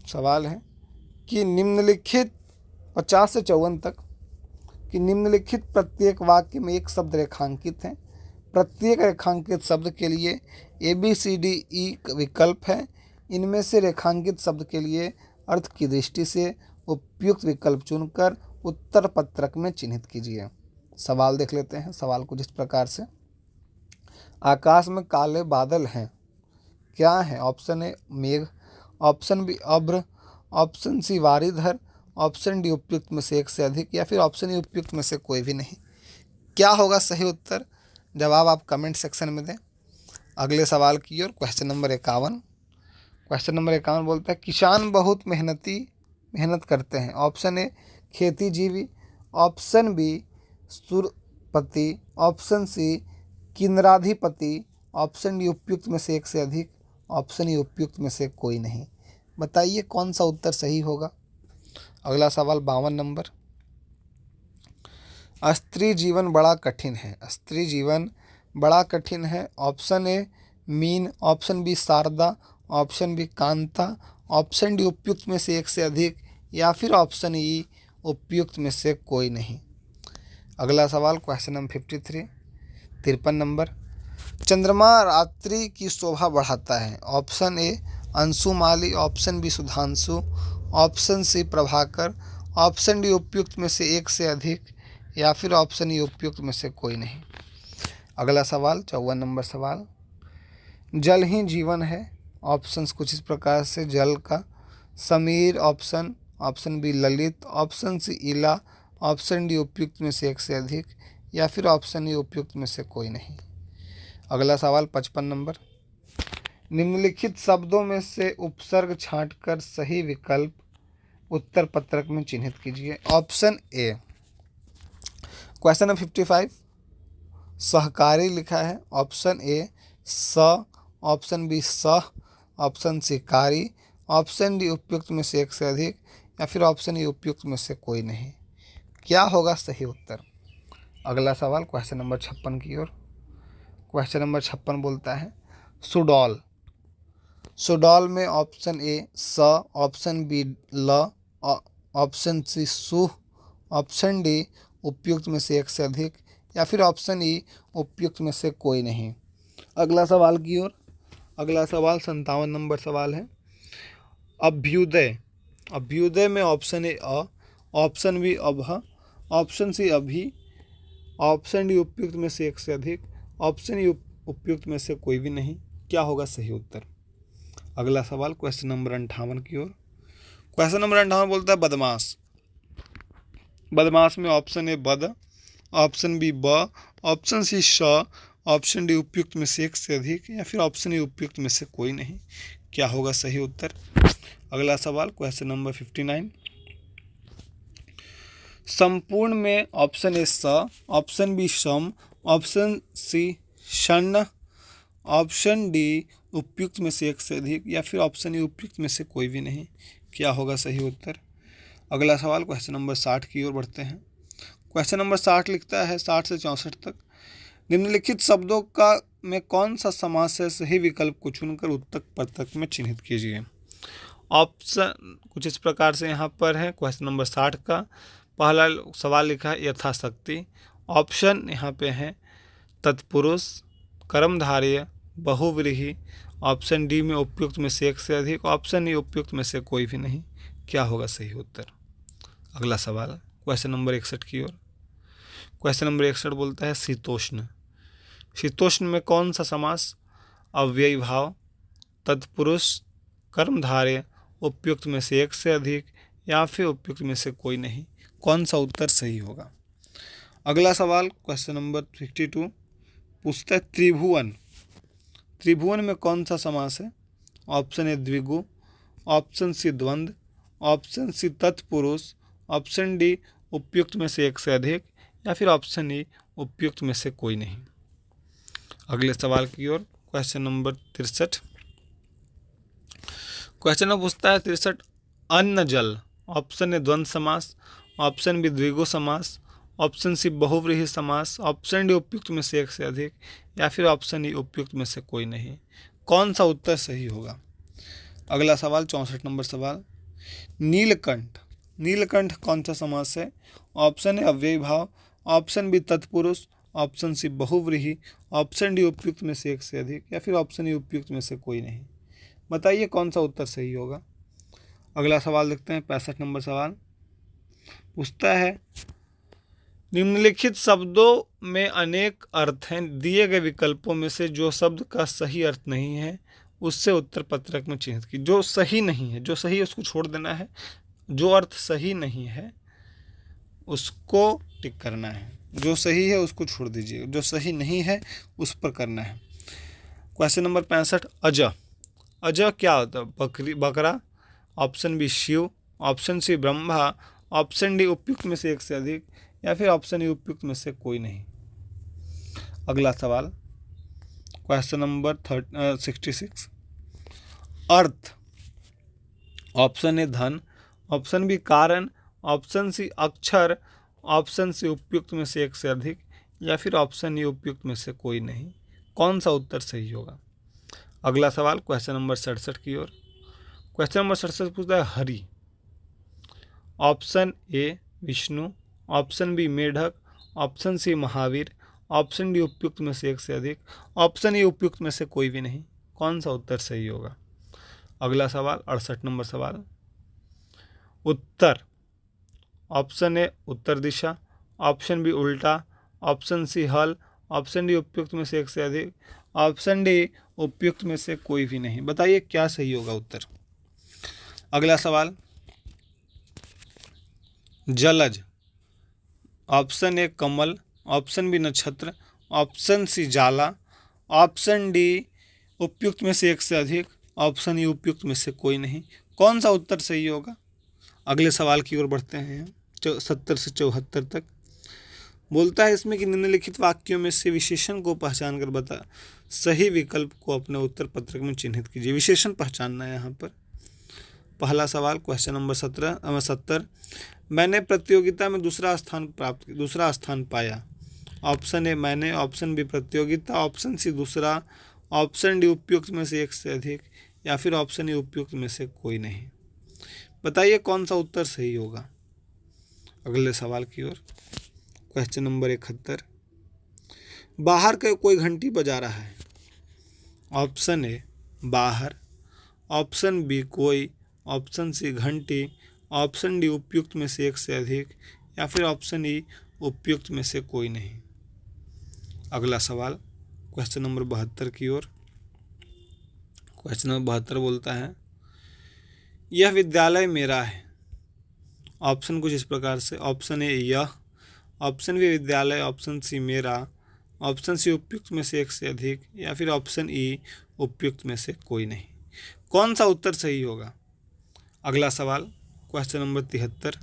B: सवाल है कि निम्नलिखित 50 से 54 तक कि निम्नलिखित प्रत्येक वाक्य में एक शब्द रेखांकित है। प्रत्येक रेखांकित शब्द के लिए ABCDE विकल्प है। इनमें से रेखांकित शब्द के लिए अर्थ की दृष्टि से उपयुक्त विकल्प चुनकर उत्तर पत्रक में चिन्हित कीजिए। सवाल देख लेते हैं। सवाल कुछ इस प्रकार से: आकाश में काले बादल हैं, क्या है? ऑप्शन ए मेघ, ऑप्शन बी अभ्र, ऑप्शन सी वारीधर, ऑप्शन डी उपयुक्त में से एक से अधिक, या फिर ऑप्शन ई उपयुक्त में से कोई भी नहीं। क्या होगा सही उत्तर? जवाब आप कमेंट सेक्शन में दें। अगले सवाल की ओर क्वेश्चन नंबर 51। क्वेश्चन नंबर 51 बोलता है किसान बहुत मेहनत करते हैं। ऑप्शन ए खेतीजीवी, ऑप्शन बी सुरपति, ऑप्शन सी किन्नराधिपति, ऑप्शन डी उपयुक्त में से एक से अधिक, ऑप्शन ई उपयुक्त में से कोई नहीं। बताइए कौन सा उत्तर सही होगा। अगला सवाल 52 नंबर। स्त्री जीवन बड़ा कठिन है। स्त्री जीवन बड़ा कठिन है। ऑप्शन ए मीन, ऑप्शन बी शारदा, ऑप्शन बी कांता, ऑप्शन डी उपयुक्त में से एक से अधिक, या फिर ऑप्शन ई उपयुक्त में से कोई नहीं। अगला सवाल क्वेश्चन नंबर 53 नंबर। चंद्रमा रात्रि की शोभा बढ़ाता है। ऑप्शन ए अंशुमाली, ऑप्शन बी सुधांशु, ऑप्शन सी प्रभाकर, ऑप्शन डी उपयुक्त में से एक से अधिक, या फिर ऑप्शन ई उपयुक्त में से कोई नहीं। अगला सवाल 54 नंबर सवाल, जल ही जीवन है। ऑप्शंस कुछ इस प्रकार से, जल का समीर, ऑप्शन बी ललित, ऑप्शन सी इला, ऑप्शन डी उपयुक्त में से एक से अधिक, या फिर ऑप्शन ई उपयुक्त में से कोई नहीं। अगला सवाल 55 नंबर, निम्नलिखित शब्दों में से उपसर्ग छांटकर सही विकल्प उत्तर पत्रक में चिन्हित कीजिए। ऑप्शन ए, क्वेश्चन नंबर 55 सहकारी लिखा है। ऑप्शन ए स, ऑप्शन बी सह, ऑप्शन सी कारी, ऑप्शन डी उपयुक्त में से एक से अधिक, या फिर ऑप्शन ई उपयुक्त में से कोई नहीं। क्या होगा सही उत्तर? अगला सवाल क्वेश्चन नंबर 56 की ओर। क्वेश्चन नंबर 56 बोलता है सुडौल। सुडौल में ऑप्शन ए स, ऑप्शन बी ल, ऑप्शन सी सु, ऑप्शन डी उपयुक्त में से एक से अधिक, या फिर ऑप्शन ई उपयुक्त में से कोई नहीं। अगला सवाल की ओर। अगला सवाल 57 नंबर सवाल है अभ्युदय। अभ्युदय में ऑप्शन ए अ, ऑप्शन बी अभ, ऑप्शन सी अभी, ऑप्शन डी उपयुक्त में से एक से अधिक, ऑप्शन ई उपयुक्त में से कोई भी नहीं। क्या होगा सही उत्तर? अगला सवाल क्वेश्चन नंबर 58 की ओर। क्वेश्चन नंबर 58 बोलता है बदमाश। बदमाश में ऑप्शन ए बद, ऑप्शन बी ब, ऑप्शन सी श, ऑप्शन डी उपयुक्त में से एक से अधिक, या फिर ऑप्शन ई उपयुक्त में से कोई नहीं। क्या होगा सही उत्तर? अगला सवाल क्वेश्चन नंबर 59, संपूर्ण में ऑप्शन ए स, ऑप्शन बी सम, ऑप्शन सी षण, ऑप्शन डी उपयुक्त में से एक से अधिक, या फिर ऑप्शन ई उपयुक्त में से कोई भी नहीं। क्या होगा सही उत्तर? अगला सवाल क्वेश्चन नंबर 60 की ओर बढ़ते हैं। क्वेश्चन नंबर 60 लिखता है 60 से 64 तक, निम्नलिखित शब्दों का में कौन सा समास है, सही विकल्प को चुनकर उत्तर पत्रक में चिन्हित कीजिए। ऑप्शन कुछ इस प्रकार से यहाँ पर है। क्वेश्चन नंबर 60 का पहला सवाल लिखा है यथाशक्ति। ऑप्शन यहाँ पे है तत्पुरुष, कर्मधारय, बहुव्रीहि। ऑप्शन डी में उपयुक्त में से एक से अधिक, ऑप्शन ई उपयुक्त में से कोई भी नहीं। क्या होगा सही उत्तर? अगला सवाल क्वेश्चन नंबर 61 की ओर। क्वेश्चन नंबर 61 बोलता है शीतोष्ण। शीतोष्ण में कौन सा समास अव्ययी भाव, तत्पुरुष, कर्मधारय, उपयुक्त में से एक से अधिक, या फिर उपयुक्त में से कोई नहीं। कौन सा उत्तर सही होगा? अगला सवाल क्वेश्चन नंबर 62 पूछता है त्रिभुवन। त्रिभुवन में कौन सा समास है? ऑप्शन ए द्विगु, ऑप्शन सी द्वंद्व, ऑप्शन सी तत्पुरुष, ऑप्शन डी उपयुक्त में से एक से अधिक, या फिर ऑप्शन ई उपयुक्त में से कोई नहीं। अगले सवाल की ओर क्वेश्चन नंबर 63। क्वेश्चन में पूछता है 63 अन्न जल। ऑप्शन ए द्वंद्व समास, ऑप्शन बी द्विगु समास, ऑप्शन सी बहुव्रीहि समास, ऑप्शन डी उपयुक्त में से एक से अधिक, या फिर ऑप्शन ई उपयुक्त में से कोई नहीं। कौन सा उत्तर सही होगा? अगला सवाल 64 नंबर सवाल नीलकंठ। नीलकंठ कौन सा समास है? ऑप्शन ए अव्ययी भाव, ऑप्शन बी तत्पुरुष, ऑप्शन सी बहुव्रीहि, ऑप्शन डी उपयुक्त में से एक से अधिक, या फिर ऑप्शन ई उपयुक्त में से कोई नहीं। बताइए कौन सा उत्तर सही होगा? अगला सवाल देखते हैं 65 नंबर सवाल पूछता है निम्नलिखित शब्दों में अनेक अर्थ हैं, दिए गए विकल्पों में से जो शब्द का सही अर्थ नहीं है उससे उत्तर पत्रक में चिन्हित की। जो सही नहीं है, जो सही है उसको छोड़ देना है, जो अर्थ सही नहीं है उसको टिक करना है, जो सही है उसको छोड़ दीजिए, जो सही नहीं है उस पर करना है। क्वेश्चन नंबर 65 अज। अज क्या होता है? बकरी, बकरा, option B Shiva, option C Brahma, option D उपयुक्त में से एक से अधिक, या फिर ऑप्शन ई उपयुक्त में से कोई नहीं। अगला सवाल question number 66 earth. Option A धन, ऑप्शन बी कारण, ऑप्शन सी अक्षर, ऑप्शन सी उपयुक्त में से एक से अधिक, या फिर ऑप्शन ई उपयुक्त में से कोई नहीं। कौन सा उत्तर सही होगा? अगला सवाल क्वेश्चन नंबर 67 की ओर। क्वेश्चन नंबर 67 पूछता है हरि। Option A Vishnu, option B मेढक, option C Mahavir, option D उपयुक्त में से एक से अधिक, ऑप्शन ई उपयुक्त में से कोई भी नहीं। कौन सा उत्तर सही होगा?
A: अगला सवाल 68 नंबर सवाल। उत्तर, ऑप्शन ए उत्तर दिशा, ऑप्शन बी उल्टा, ऑप्शन सी हल, ऑप्शन डी उपयुक्त में से एक से अधिक, ऑप्शन डी उपयुक्त में से कोई भी नहीं। बताइए क्या सही होगा उत्तर। अगला सवाल, जलज, ऑप्शन ए कमल, ऑप्शन बी नक्षत्र, ऑप्शन सी जाला, ऑप्शन डी उपयुक्त में से एक से अधिक, ऑप्शन ई उपयुक्त में से कोई नहीं। कौन सा उत्तर सही होगा। अगले सवाल की ओर बढ़ते हैं। 70 से 74 तक बोलता है इसमें कि निम्नलिखित वाक्यों में से विशेषण को पहचान कर बता सही विकल्प को अपने उत्तर पत्रक में चिन्हित कीजिए। विशेषण पहचानना है यहाँ पर। पहला सवाल क्वेश्चन नंबर 70, मैंने प्रतियोगिता में दूसरा स्थान पाया। ऑप्शन ए मैंने, ऑप्शन बी प्रतियोगिता, ऑप्शन सी दूसरा, ऑप्शन डी उपयुक्त में से एक से अधिक, या फिर ऑप्शन ई उपयुक्त में से कोई नहीं। बताइए कौन सा उत्तर सही होगा। अगले सवाल की ओर। क्वेश्चन नंबर 71, बाहर का कोई घंटी बजा रहा है। ऑप्शन ए बाहर, ऑप्शन बी कोई, ऑप्शन सी घंटी, ऑप्शन डी उपयुक्त में से एक से अधिक, या फिर ऑप्शन ई उपयुक्त में से कोई नहीं। अगला सवाल क्वेश्चन नंबर 72 की ओर। क्वेश्चन नंबर 72 बोलता है यह विद्यालय मेरा है। ऑप्शन कुछ इस प्रकार से, ऑप्शन ए यह, ऑप्शन बी विद्यालय, ऑप्शन सी मेरा, ऑप्शन सी उपयुक्त में से एक से अधिक, या फिर ऑप्शन ई उपयुक्त में से कोई नहीं। कौन सा उत्तर सही होगा। अगला सवाल क्वेश्चन नंबर 73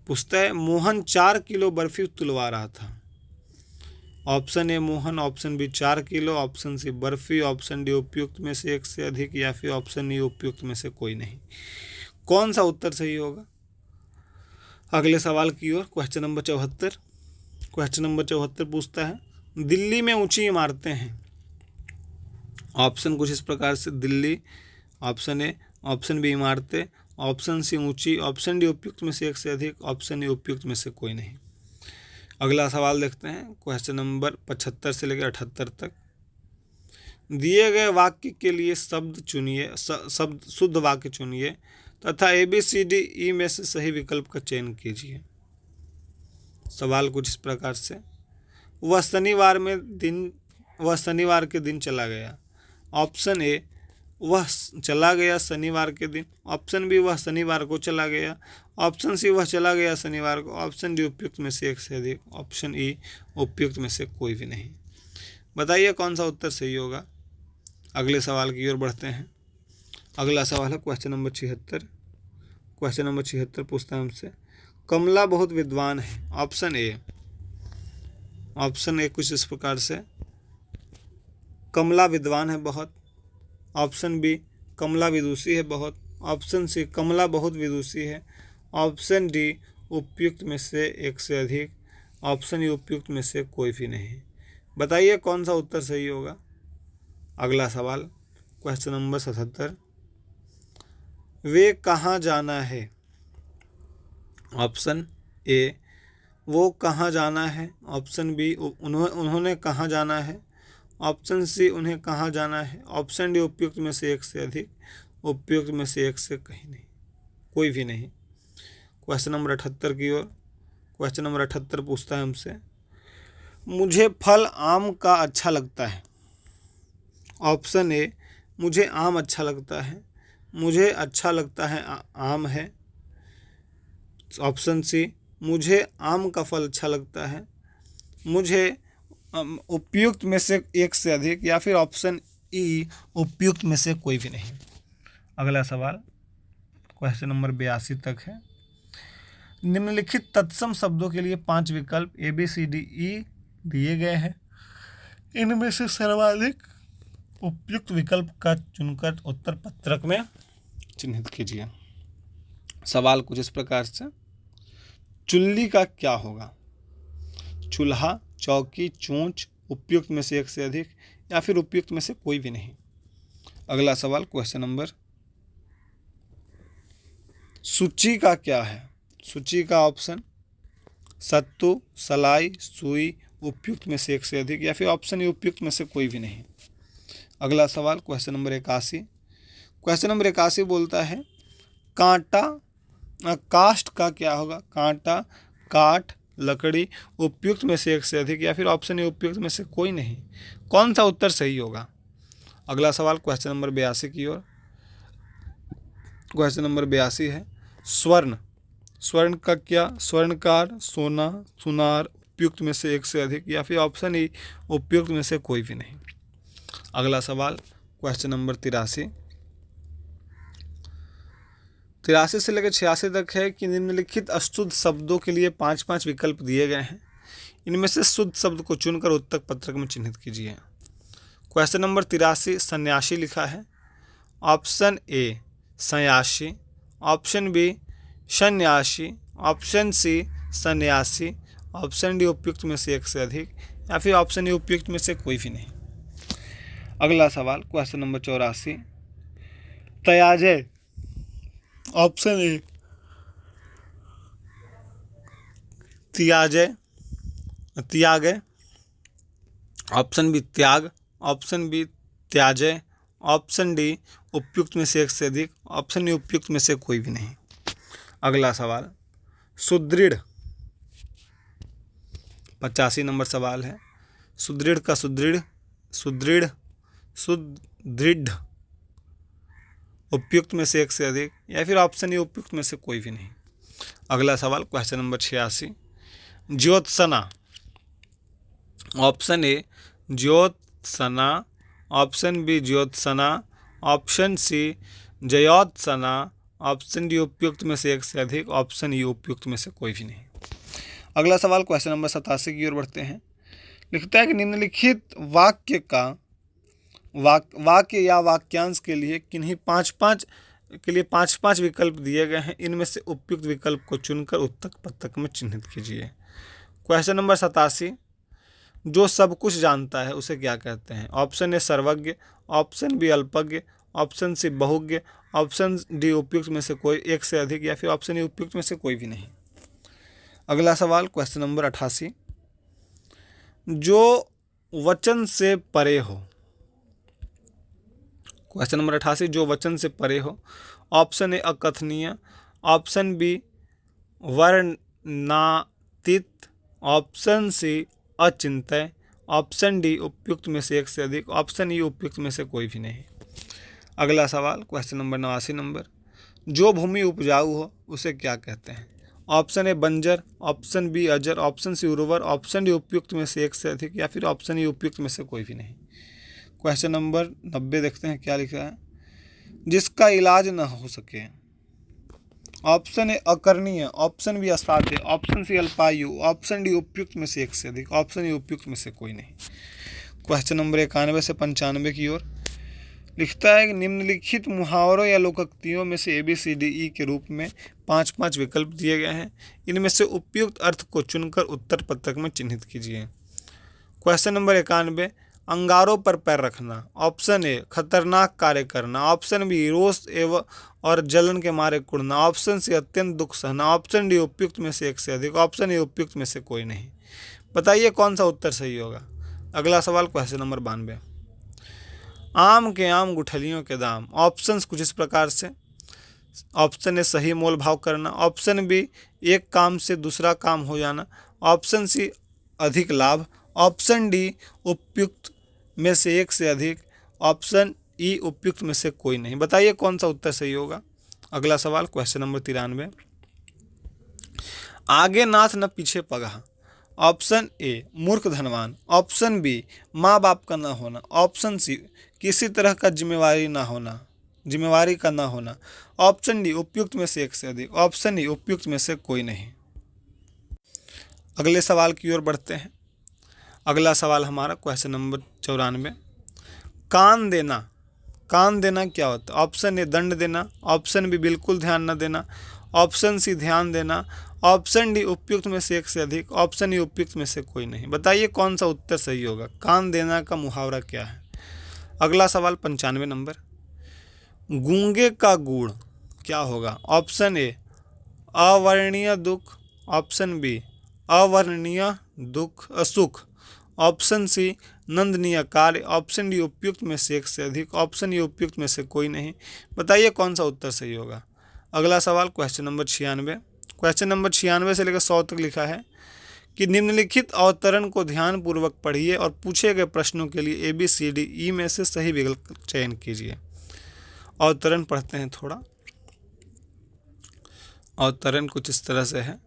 A: पूछता है मोहन 4 किलो बर्फी तुलवा रहा था। Option A Mohan, option B 4 kilo, option C barfi, option D उपयुक्त में से एक से अधिक, या फिर ऑप्शन ई उपयुक्त में से कोई नहीं। कौन सा उत्तर सही होगा। अगले सवाल की ओर। Question number 74। क्वेश्चन नंबर 74 पूछता है दिल्ली में ऊंची इमारतें हैं। ऑप्शन कुछ इस प्रकार से, Delhi, option A, option B इमारतें, ऑप्शन सी ऊंची, ऑप्शन डी उपयुक्त में से एक से अधिक, ऑप्शन ई उपयुक्त में से कोई नहीं। अगला सवाल देखते हैं क्वेश्चन नंबर 75 से लेकर 78 तक। दिए गए वाक्य के लिए शब्द चुनिए, शब्द शुद्ध वाक्य चुनिए तथा ABCDE में से सही विकल्प का चयन कीजिए। सवाल कुछ इस प्रकार से, वह शनिवार के दिन चला गया। ऑप्शन ए वह चला गया शनिवार के दिन, ऑप्शन बी वह शनिवार को चला गया, ऑप्शन सी वह चला गया शनिवार को, ऑप्शन डी उपयुक्त में से एक से अधिक, ऑप्शन ई उपयुक्त में से कोई भी नहीं। बताइए कौन सा उत्तर सही होगा। अगले सवाल की ओर बढ़ते हैं। अगला सवाल है क्वेश्चन नंबर 76। क्वेश्चन नंबर 76 पूछता है हमसे कमला बहुत विद्वान है। ऑप्शन ए कुछ इस प्रकार से, कमला विद्वान है बहुत, ऑप्शन बी कमला विदुषी है बहुत, ऑप्शन सी कमला बहुत विदुषी है, ऑप्शन डी उपयुक्त में से एक से अधिक, ऑप्शन ई उपयुक्त में से कोई भी नहीं। बताइए कौन सा उत्तर सही होगा। अगला सवाल क्वेश्चन नंबर 77, वे कहाँ जाना है। ऑप्शन ए वो कहाँ जाना है, ऑप्शन बी उन्होंने कहाँ जाना है, ऑप्शन सी उन्हें कहाँ जाना है, ऑप्शन डी उपयुक्त में से एक से अधिक, उपयुक्त में से एक से कहीं नहीं, कोई भी नहीं। क्वेश्चन नंबर 78 की ओर। क्वेश्चन नंबर 78 पूछता है हमसे मुझे फल आम का अच्छा लगता है। ऑप्शन ए मुझे आम अच्छा लगता है, मुझे अच्छा लगता है आम है, ऑप्शन सी मुझे आम का फल अच्छा लगता है, मुझे उपयुक्त में से एक से अधिक, या फिर ऑप्शन ई उपयुक्त में से कोई भी नहीं। अगला सवाल क्वेश्चन नंबर 82 तक है। निम्नलिखित तत्सम शब्दों के लिए 5 विकल्प ABCDE दिए गए हैं। इनमें से सर्वाधिक उपयुक्त विकल्प का चुनकर उत्तर पत्रक में चिन्हित कीजिए। सवाल कुछ इस प्रकार से, चुल्ली का क्या होगा। चूल्हा, चौकी, चोंच, उपयुक्त में से एक से अधिक, या फिर उपयुक्त में से कोई भी नहीं। अगला सवाल क्वेश्चन नंबर, सूची का क्या है। सूची का ऑप्शन सत्तू, सलाई, सुई, उपयुक्त में से एक से अधिक, या फिर ऑप्शन ई उपयुक्त में से कोई भी नहीं। अगला सवाल क्वेश्चन नंबर 81,
B: क्वेश्चन नंबर 81 बोलता है कांटा काष्ठ का क्या होगा? कांटा, काठ, लकड़ी, उपयुक्त में से एक से अधिक या फिर ऑप्शन ए उपयुक्त में से कोई नहीं। कौन सा उत्तर सही होगा? अगला सवाल क्वेश्चन नंबर 82 की ओर। क्वेश्चन नंबर 82 है स्वर्ण। स्वर्ण का क्या? स्वर्णकार, सोना, सुनार, उपयुक्त में से एक से अधिक या फिर ऑप्शन ई उपयुक्त में से कोई भी नहीं। अगला सवाल क्वेश्चन नंबर 83 से लेकर 86 तक है कि निम्नलिखित अशुद्ध शब्दों के लिए 5-5 विकल्प दिए गए हैं। इनमें से शुद्ध शब्द को चुनकर उत्तर पत्रक में चिन्हित कीजिए। क्वेश्चन नंबर 83 सन्यासी लिखा है। ऑप्शन ए सन्यासी, ऑप्शन बी सन्यासी, ऑप्शन सी सन्यासी, ऑप्शन डी उपयुक्त में से एक से अधिक या फिर ऑप्शन ए उपयुक्त में से कोई भी नहीं। अगला सवाल क्वेश्चन नंबर 84 त्याजय। ऑप्शन ए त्याजय, त्यागय, ऑप्शन बी त्याग, ऑप्शन बी त्याजय, ऑप्शन डी उपयुक्त में से एक से अधिक, ऑप्शन ए उपयुक्त में से कोई भी नहीं। अगला सवाल सुदृढ़, 85 नंबर सवाल है। सुदृढ़ का सुदृढ़, सुदृढ़, सुदृढ़, उपयुक्त में से एक से अधिक या फिर ऑप्शन ए उपयुक्त में से कोई भी नहीं। अगला सवाल क्वेश्चन नंबर 86 ज्योत्सना। ऑप्शन ए ज्योत्सना, ऑप्शन बी ज्योत्सना, ऑप्शन सी जयोत्सना, ऑप्शन डी उपयुक्त में से एक से अधिक, ऑप्शन ई उपयुक्त में से कोई भी नहीं। अगला सवाल क्वेश्चन नंबर 87 की ओर बढ़ते हैं। लिखता है कि निम्नलिखित वाक्य का वाक्य या वाक्यांश के लिए किन्हीं 5-5 विकल्प दिए गए हैं। इनमें से उपयुक्त विकल्प को चुनकर उत्तर पत्रक में चिन्हित कीजिए। क्वेश्चन नंबर 87 जो सब कुछ जानता है उसे क्या कहते हैं? ऑप्शन ए सर्वज्ञ, ऑप्शन बी अल्पज्ञ, ऑप्शन सी बहुज्ञ, ऑप्शन डी उपयुक्त में से कोई एक से अधिक या फिर ऑप्शन ए उपयुक्त में से कोई भी नहीं। अगला सवाल क्वेश्चन नंबर 88 जो वचन से परे हो। क्वेश्चन नंबर 88 जो वचन से परे हो। ऑप्शन ए अकथनीय, ऑप्शन बी वर्णनातीत, ऑप्शन सी अचिंत्य, ऑप्शन डी उपयुक्त में से एक से अधिक, ऑप्शन ई उपयुक्त में से कोई भी नहीं। अगला सवाल क्वेश्चन नंबर 89 नंबर जो भूमि उपजाऊ हो उसे क्या कहते हैं? ऑप्शन ए बंजर, ऑप्शन बी अजर, ऑप्शन सी उर्वर, ऑप्शन डी उपयुक्त में से एक से अधिक या फिर ऑप्शन ई उपयुक्त में से कोई भी नहीं। क्वेश्चन नंबर 90 देखते हैं क्या लिखा है। जिसका इलाज न हो सके। ऑप्शन ए अकरणीय, ऑप्शन बी असाध्य, ऑप्शन सी अल्पायु, ऑप्शन डी उपयुक्त में से एक से अधिक, ऑप्शन ई उपयुक्त में से कोई नहीं। क्वेश्चन नंबर 91 से 95 की ओर लिखता है कि निम्नलिखित मुहावरों या लोकोक्तियों में से ABCDE के रूप में 5-5 विकल्प दिए गए हैं। इनमें से उपयुक्त अर्थ को चुनकर उत्तर पत्रक में चिन्हित कीजिए। क्वेश्चन नंबर 91 अंगारों पर पैर रखना। ऑप्शन ए खतरनाक कार्य करना, ऑप्शन बी रोष एवं और जलन के मारे कुड़ना, ऑप्शन सी अत्यंत दुख सहना, ऑप्शन डी उपयुक्त में से एक से अधिक, ऑप्शन ए उपयुक्त में से कोई नहीं। बताइए कौन सा उत्तर सही होगा। अगला सवाल क्वेश्चन नंबर 92 आम के आम गुठलियों के दाम। ऑप्शंस कुछ इस प्रकार से। ऑप्शन ए सही मोल भाव करना, ऑप्शन बी एक काम से दूसरा काम हो जाना, ऑप्शन सी अधिक लाभ, ऑप्शन डी उपयुक्त में से एक से अधिक, ऑप्शन ई उपयुक्त में से कोई नहीं। बताइए कौन सा उत्तर सही होगा। अगला सवाल क्वेश्चन नंबर 93 आगे नाथ न पीछे पगहा। ऑप्शन ए मूर्ख धनवान, ऑप्शन बी माँ बाप का ना होना, ऑप्शन सी किसी तरह का जिम्मेवारी का ना होना, ऑप्शन डी उपयुक्त में से एक से अधिक, ऑप्शन ई उपयुक्त में से कोई नहीं। अगले सवाल की ओर बढ़ते हैं। अगला सवाल हमारा क्वेश्चन नंबर 94 कान देना। कान देना क्या होता है? ऑप्शन ए दंड देना, ऑप्शन बी बिल्कुल ध्यान न देना, ऑप्शन सी ध्यान देना, ऑप्शन डी उपयुक्त में से एक से अधिक, ऑप्शन ई उपयुक्त में से कोई नहीं। बताइए कौन सा उत्तर सही होगा। कान देना का मुहावरा क्या है। अगला सवाल 95 नंबर गूंगे का गुण क्या होगा। ऑप्शन ए अवर्णनीय दुख, ऑप्शन बी अवर्णनीय दुख सुख, ऑप्शन सी नंदनीय कार्य, ऑप्शन डी उपयुक्त में से एक से अधिक, ऑप्शन ए उपयुक्त में से कोई नहीं। बताइए कौन सा उत्तर सही होगा। अगला सवाल क्वेश्चन नंबर 96। क्वेश्चन नंबर 96 से लेकर 100 तक लिखा है कि निम्नलिखित अवतरण को ध्यानपूर्वक पढ़िए और पूछे गए प्रश्नों के लिए ABCDE में से सही विकल्प चयन कीजिए। अवतरण पढ़ते हैं थोड़ा। अवतरण कुछ इस तरह से है।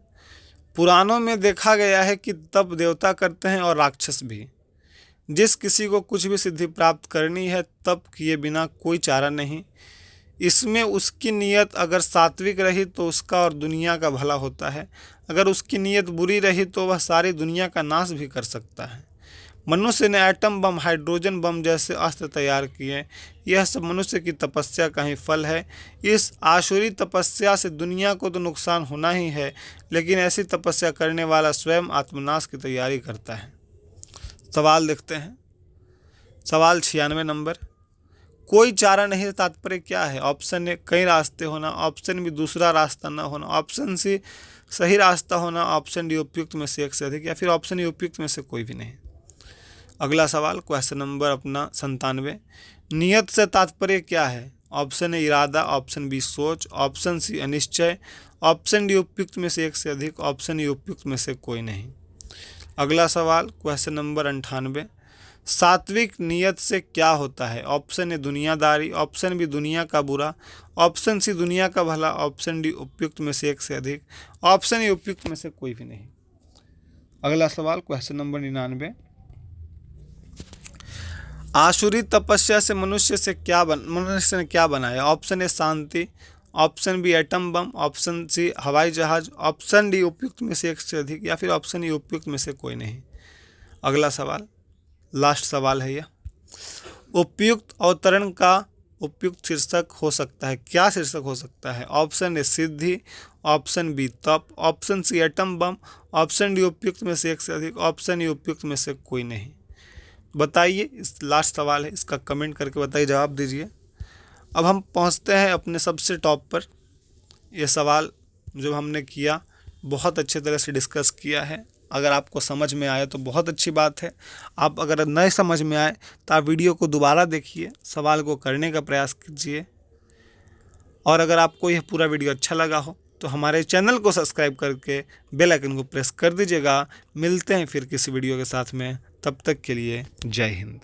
B: पुराणों में देखा गया है कि तप देवता करते हैं और राक्षस भी। जिस किसी को कुछ भी सिद्धि प्राप्त करनी है तप किए बिना कोई चारा नहीं। इसमें उसकी नीयत अगर सात्विक रही तो उसका और दुनिया का भला होता है, अगर उसकी नीयत बुरी रही तो वह सारी दुनिया का नाश भी कर सकता है। मनुष्य ने एटम बम, हाइड्रोजन बम जैसे अस्त्र तैयार किए। यह सब मनुष्य की तपस्या का ही फल है। इस आसुरी तपस्या से दुनिया को तो नुकसान होना ही है, लेकिन ऐसी तपस्या करने वाला स्वयं आत्मनाश की तैयारी करता है। सवाल देखते हैं। सवाल 96 नंबर। कोई चारा नहीं से तात्पर्य क्या है। ऑप्शन ए कई रास्ते होना, ऑप्शन बी दूसरा रास्ता न होना, ऑप्शन सी सही रास्ता होना, ऑप्शन डी उपयुक्त में से एक से अधिक, या फिर ऑप्शन ए उपयुक्त में से कोई भी नहीं। अगला सवाल क्वेश्चन नंबर अपना 97। नियत से तात्पर्य क्या है। ऑप्शन ए इरादा, ऑप्शन बी सोच, option C Anishchay, option D उपयुक्त में से एक से अधिक, ऑप्शन ए उपयुक्त में से कोई नहीं। अगला सवाल क्वेश्चन नंबर 98। सात्विक नियत से क्या होता है। ऑप्शन ए दुनियादारी, ऑप्शन बी दुनिया का बुरा, ऑप्शन सी दुनिया का भला, ऑप्शन डी उपयुक्त में से एक से अधिक, ऑप्शन ए उपयुक्त में से कोई भी नहीं। अगला सवाल क्वेश्चन नंबर 99। आसुरी तपस्या से मनुष्य ने क्या बनाया। ऑप्शन ए शांति, option B atom bomb, option C हवाई जहाज, ऑप्शन डी उपयुक्त में से एक से अधिक, या फिर ऑप्शन ई उपयुक्त में से कोई नहीं। अगला सवाल लास्ट सवाल है यह। उपयुक्त अवतरण का उपयुक्त शीर्षक हो सकता है। क्या शीर्षक हो सकता है। ऑप्शन ए सिद्धि, ऑप्शन बी तप, option C atom bomb, option D उपयुक्त में से एक से अधिक, ऑप्शन ई उपयुक्त में से कोई नहीं। बताइए, इस लास्ट सवाल है, इसका कमेंट करके बताइए, जवाब दीजिए। अब हम पहुंचते हैं अपने सबसे टॉप पर। यह सवाल जो हमने किया बहुत अच्छे तरह से डिस्कस किया है। अगर आपको समझ में आया तो बहुत अच्छी बात है। आप अगर नए समझ में आए तो आप वीडियो को दोबारा देखिए, सवाल को करने का प्रयास कीजिए। और अगर आपको यह पूरा वीडियो अच्छा लगा हो तो हमारे चैनल को सब्सक्राइब करके बेल आइकन को प्रेस कर दीजिएगा। मिलते हैं फिर किसी वीडियो के साथ में, तब तक के लिए जय हिंद।